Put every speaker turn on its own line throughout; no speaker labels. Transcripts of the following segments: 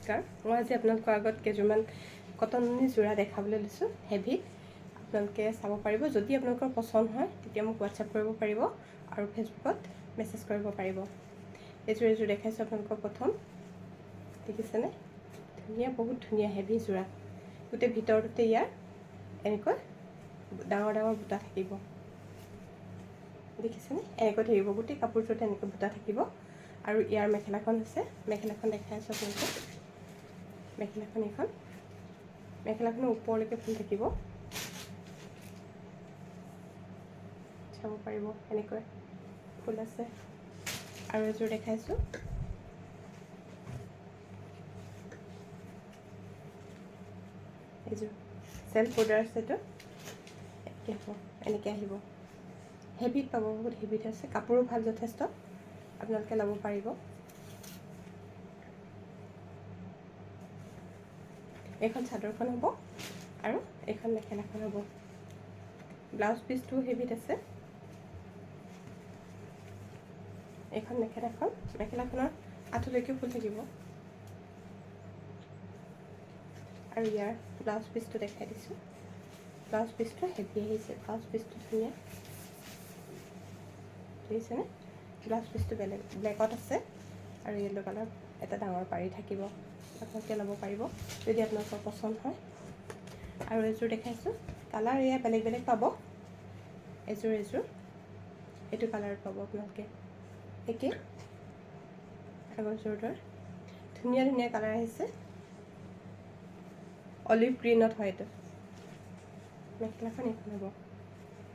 নমস্কাৰ, মই আজি আপোনালোকৰ আগত কেইযোৰমান কটনী যোৰা দেখাবলৈ লৈছোঁ হেভি। আপোনালোকে চাব পাৰিব। যদি আপোনালোকৰ পচন্দ হয় তেতিয়া মোক হোৱাটছআপ কৰিব পাৰিব আৰু ফেচবুকত মেছেজ কৰিব পাৰিব। এইযোৰ দেখাইছোঁ আপোনালোকক প্ৰথম। দেখিছেনে? ধুনীয়া, বহুত ধুনীয়া হেভি যোৰা। গোটেই ভিতৰটোতে ইয়াৰ এনেকৈ ডাঙৰ ডাঙৰ বুটা থাকিব। দেখিছেনে? এনেকৈ থাকিব, গোটেই কাপোৰযোৰতে এনেকৈ বুটা থাকিব। আৰু ইয়াৰ মেখেলাখন হৈছে, মেখেলাখন দেখাই আছোঁ আপোনালোকক। মেখেলাখনৰ ওপৰলৈকে ফুল থাকিব, চাব পাৰিব। এনেকৈ ফুল আছে। আৰু এযোৰ দেখাইছোঁ। এইযোৰ চেল্ফ বৰ্ডাৰ আছে। এইটো এনেকৈ আহিব। হেভিত পাব, বহুত হেভিত আছে। কাপোৰো ভাল যথেষ্ট, আপোনালোকে ল'ব পাৰিব। এইখন চাদৰখন হ'ব আৰু এইখন মেখেলাখন হ'ব। ব্লাউজ পিচটোও হেভিত আছে। এইখন মেখেলাখনৰ আঁঠুলৈকে ফুল থাকিব। আৰু ইয়াৰ ব্লাউজ পিচটো দেখাই দিছোঁ। ব্লাউজ পিচটো হেভি আহিছে। ব্লাউজ পিচটো ধুনীয়া, দেখিছেনে? ব্লাউজ পিচটো ব্লেকত আছে আৰু য়েল্ল' কালাৰ এটা ডাঙৰ পাৰি থাকিব। আপোনালোকে ল'ব পাৰিব যদি আপোনালোকৰ পচন্দ হয়। আৰু এযোৰ দেখাইছোঁ। কালাৰ এয়া বেলেগ বেলেগ পাব। এযোৰ এইটো কালাৰত পাব আপোনালোকে। একে আগৰযোৰৰ দৰে ধুনীয়া ধুনীয়া কালাৰ আহিছে। অলিভ গ্ৰীণত হয় এইটো। মেখেলাখন এইখন হ'ব,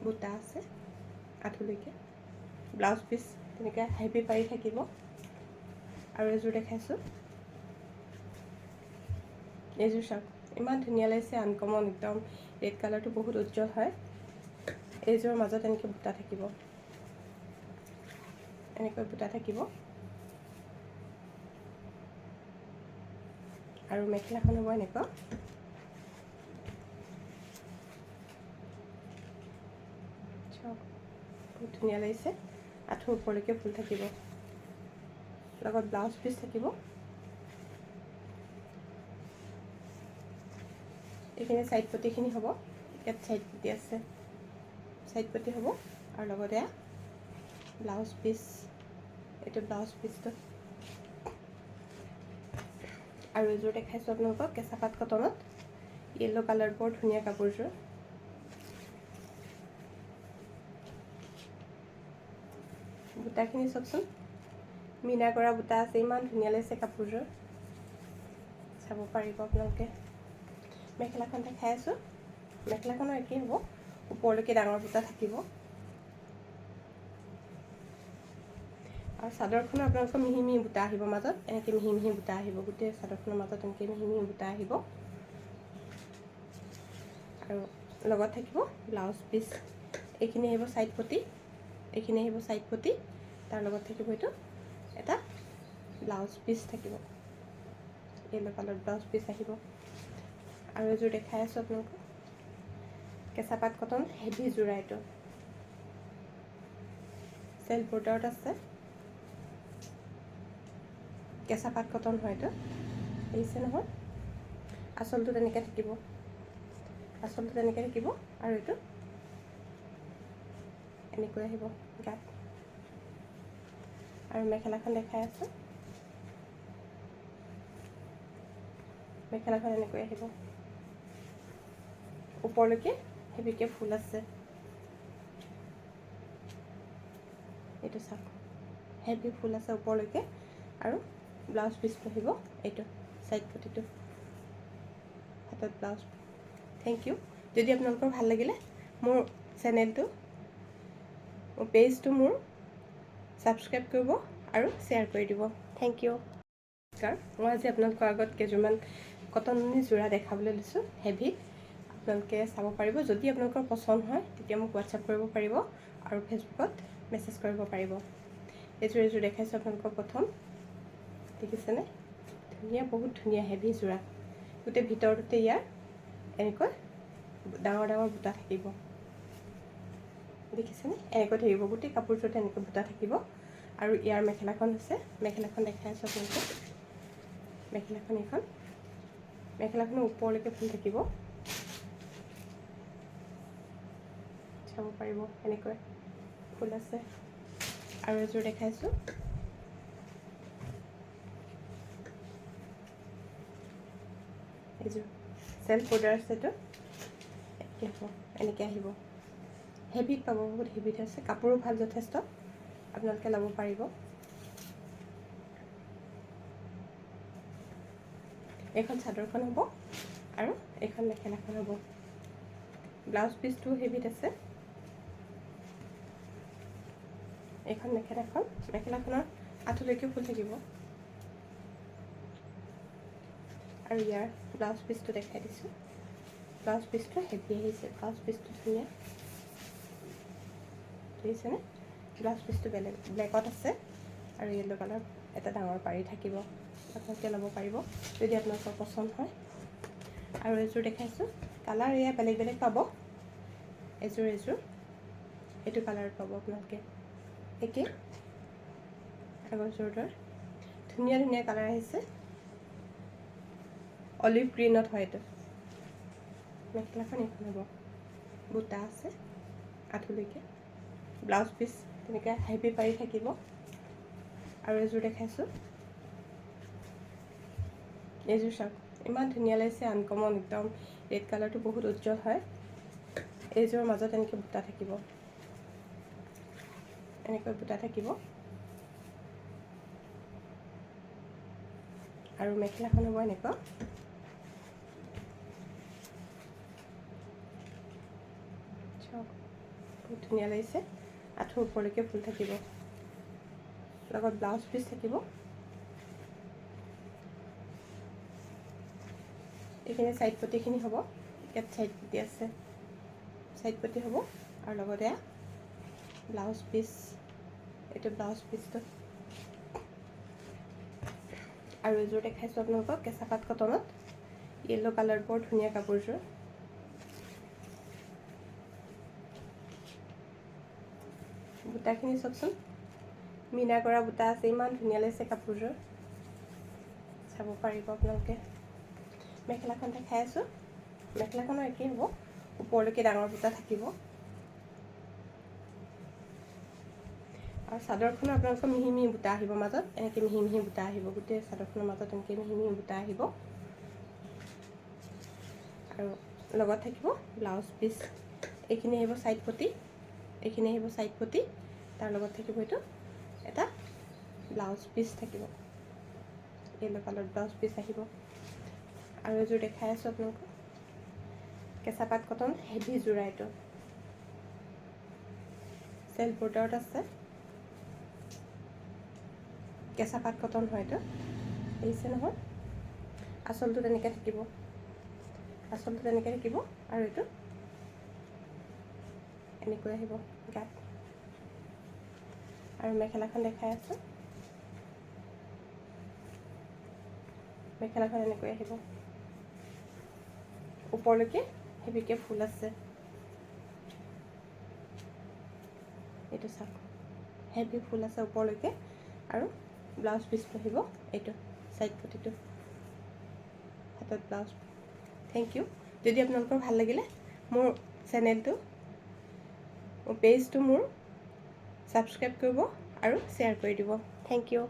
বুটা আছে আঁঠুলৈকে। ব্লাউজ পিচ তেনেকৈ হেভি পাৰি থাকিব। আৰু এযোৰ দেখাইছোঁ। এইযোৰ চাওক, ইমান ধুনীয়া লাগিছে, আনকমন একদম। ৰেড কালাৰটো বহুত উজ্জ্বল হয়। এইযোৰৰ মাজত এনেকৈ বুটা থাকিব, এনেকৈ বুটা থাকিব। আৰু মেখেলাখন হ'ব এনেকুৱা। বহুত ধুনীয়া লাগিছে। আঁঠুৰ ওপৰলৈকে ফুল থাকিব, লগত ব্লাউজ পিচ থাকিব। এইখিনি চাইড পটিখিনি হ'ব। ইয়াত চাইড পটি আছে, চাইড পটি হ'ব। আৰু লগতে ব্লাউজ পিচ, এইটো ব্লাউজ পিচটো। আৰু এযোৰ দেখাইছোঁ আপোনালোকক কেঁচা পাট কটনত। য়েল্ল' কালাৰ, বৰ ধুনীয়া কাপোৰযোৰ। বুটাখিনি চাওকচোন, মিনা কৰা বুটা আছে। ইমান ধুনীয়া লাগিছে কাপোৰযোৰ, চাব পাৰিব আপোনালোকে। মেখেলাখন দেখাই আছোঁ। মেখেলাখনৰ একেই হ'ব, ওপৰলৈকে ডাঙৰ বুটা থাকিব। আৰু চাদৰখনৰ আপোনালোকৰ মিহি মিহি বুটা আহিব মাজত, এনেকৈ মিহি মিহি বুটা আহিব। গোটেই চাদৰখনৰ মাজত এনেকৈ মিহি মিহি বুটা আহিব। আৰু লগত থাকিব ব্লাউজ পিচ। এইখিনি আহিব চাইড পটি, এইখিনি আহিব চাইড পটি। তাৰ লগত থাকিব এইটো এটা ব্লাউজ পিচ থাকিব, য়েল্ল' কালাৰ ব্লাউজ পিচ আহিব। আৰু এযোৰ দেখাই আছোঁ আপোনালোকক, কেঁচা পাট কটন হেভি যোৰা। এইটো চেল্ফ বৰ্ডাৰত আছে, কেঁচা পাট কটন হয় এইটো। দেখিছে নহয়? আঁচলটো তেনেকৈ থাকিব, আঁচলটো তেনেকৈ থাকিব। আৰু এইটো এনেকৈ আহিব গাত। আৰু মেখেলাখন দেখাই আছোঁ। মেখেলাখন এনেকৈ আহিব, ওপৰলৈকে হেভিকৈ ফুল আছে। এইটো চাওক, হেভি ফুল আছে ওপৰলৈকে। আৰু ব্লাউজ পিচ আহিব এইটো চাইড পটিটো, হাতত ব্লাউজ। Thank U. যদি আপোনালোকৰ ভাল লাগিলে মোৰ চেনেলটো, মোৰ পেজটো মোৰ ছাবস্ক্ৰাইব কৰিব আৰু শ্বেয়াৰ কৰি দিব। Thank you. নমস্কাৰ, মই আজি আপোনালোকৰ আগত কেইযোৰমান কটনী যোৰা দেখাবলৈ লৈছোঁ হেভি। আপোনালোকে চাব পাৰিব। যদি আপোনালোকৰ পচন্দ হয় তেতিয়া মোক হোৱাটছআপ কৰিব পাৰিব আৰু ফেচবুকত মেছেজ কৰিব পাৰিব। এইযোৰ দেখাইছোঁ আপোনালোকক প্ৰথম। দেখিছেনে? ধুনীয়া, বহুত ধুনীয়া হেভি যোৰা। গোটেই ভিতৰটোতে ইয়াৰ এনেকৈ ডাঙৰ ডাঙৰ বুটা থাকিব। দেখিছেনে? এনেকৈ থাকিব, গোটেই কাপোৰযোৰতে এনেকৈ বুটা থাকিব। আৰু ইয়াৰ মেখেলাখন হৈছে, মেখেলাখন দেখাই আছোঁ আপোনালোকক। মেখেলাখন এইখন মেখেলাখনৰ ওপৰলৈকে ফুল থাকিব চাব পাৰিব এনেকৈ ফুল আছে আৰু এযোৰ দেখাইছোঁ এইযোৰ চেল্ফ বৰ্ডাৰ আছে এইটো এনেকৈ আহিব হেভিত পাব বহুত হেভিত আছে কাপোৰো ভাল যথেষ্ট আপোনালোকে ল'ব পাৰিব এইখন চাদৰখন হ'ব আৰু এইখন মেখেলাখন হ'ব ব্লাউজ পিচটো হেভিত আছে এইখন মেখেলাখনৰ আঁঠুলৈকে ফুল থাকিব আৰু ইয়াৰ ব্লাউজ পিচটো দেখাই দিছোঁ ব্লাউজ পিচটো হেভি আহিছে ব্লাউজ পিচটো ধুনীয়া দেখিছেনে ব্লাউজ পিচটো ব্লেকত আছে আৰু য়েল্লো কালাৰ এটা ডাঙৰ পাৰি থাকিব আপোনালোকে ল'ব পাৰিব যদি আপোনালোকৰ পচন্দ হয় আৰু এযোৰ দেখাইছোঁ কালাৰ এয়া বেলেগ বেলেগ পাব এযোৰ এইটো কালাৰত পাব আপোনালোকে একে আগৰযোৰৰ ধুনীয়া ধুনীয়া কালাৰ আহিছে অলিভ গ্ৰীণত হয় এইটো মেখেলাখন এইখন হ'ব বুটা আছে আঁঠুলৈকে ব্লাউজ পিচ তেনেকৈ হেভি পাৰি থাকিব আৰু এযোৰ দেখাইছোঁ এইযোৰ চাওক ইমান ধুনীয়া লাগিছে আনকমন একদম ৰেড কালাৰটো বহুত উজ্জ্বল হয় এইযোৰৰ মাজত এনেকৈ বুটা থাকিব এনেকৈ বুটা থাকিব আৰু মেখেলাখন হ'ব এনেকুৱা বহুত ধুনীয়া লাগিছে আঁঠুৰ ওপৰলৈকে ফুল থাকিব লগত ব্লাউজ পিচ থাকিব এইখিনি চাইড পটিখিনি হ'ব ইয়াত চাইড পটি আছে চাইড পটি হ'ব আৰু লগতে ব্লাউজ পিচ এইটো ব্লাউজ পিচটো আৰু এযোৰ দেখাইছোঁ আপোনালোকক কেঁচা পাট কটনত য়েল্লো কালাৰ বৰ ধুনীয়া কাপোৰযোৰ বুটাখিনি চাওকচোন মিনা কৰা বুটা আছে ইমান ধুনীয়া লাগিছে কাপোৰযোৰ চাব পাৰিব আপোনালোকে মেখেলাখন দেখাই আছোঁ মেখেলাখনৰ একেই হ'ব ওপৰলৈকে ডাঙৰ বুটা থাকিব আৰু চাদৰখনৰ আপোনালোকৰ মিহি মিহি বুটা আহিব মাজত এনেকৈ মিহি মিহি বুটা আহিব গোটেই চাদৰখনৰ মাজত এনেকৈ মিহি মিহি বুটা আহিব আৰু লগত থাকিব ব্লাউজ পিচ এইখিনি আহিব চাইড পটি এইখিনি আহিব চাইড পটি তাৰ লগত থাকিব এইটো এটা ব্লাউজ পিচ থাকিব য়েল্লো কালাৰ ব্লাউজ পিচ আহিব আৰু এযোৰ দেখাই আছোঁ আপোনালোকক কেঁচা পাট কটন হেভি যোৰা এইটো চেল্ফ বৰ্ডাৰত আছে কেঁচা পাট কটন হয় এইটো দেখিছে নহয় আঁচলটো তেনেকৈ থাকিব আৰু এইটো এনেকৈ আহিব গাত আৰু মেখেলাখন দেখাই আছোঁ মেখেলাখন এনেকৈ আহিব ওপৰলৈকে হেভিকৈ ফুল আছে এইটো চাওক হেভি ফুল আছে ওপৰলৈকে আৰু ব্লাউজ পিচটো আহিব এইটো চাইড পটিটো হাতত ব্লাউজ থেংক ইউ যদি আপোনালোকৰ ভাল লাগিলে মোৰ চেনেলটো পেজটো মোৰ ছাবস্ক্ৰাইব কৰিব আৰু শ্বেয়াৰ কৰি দিব থেংক ইউ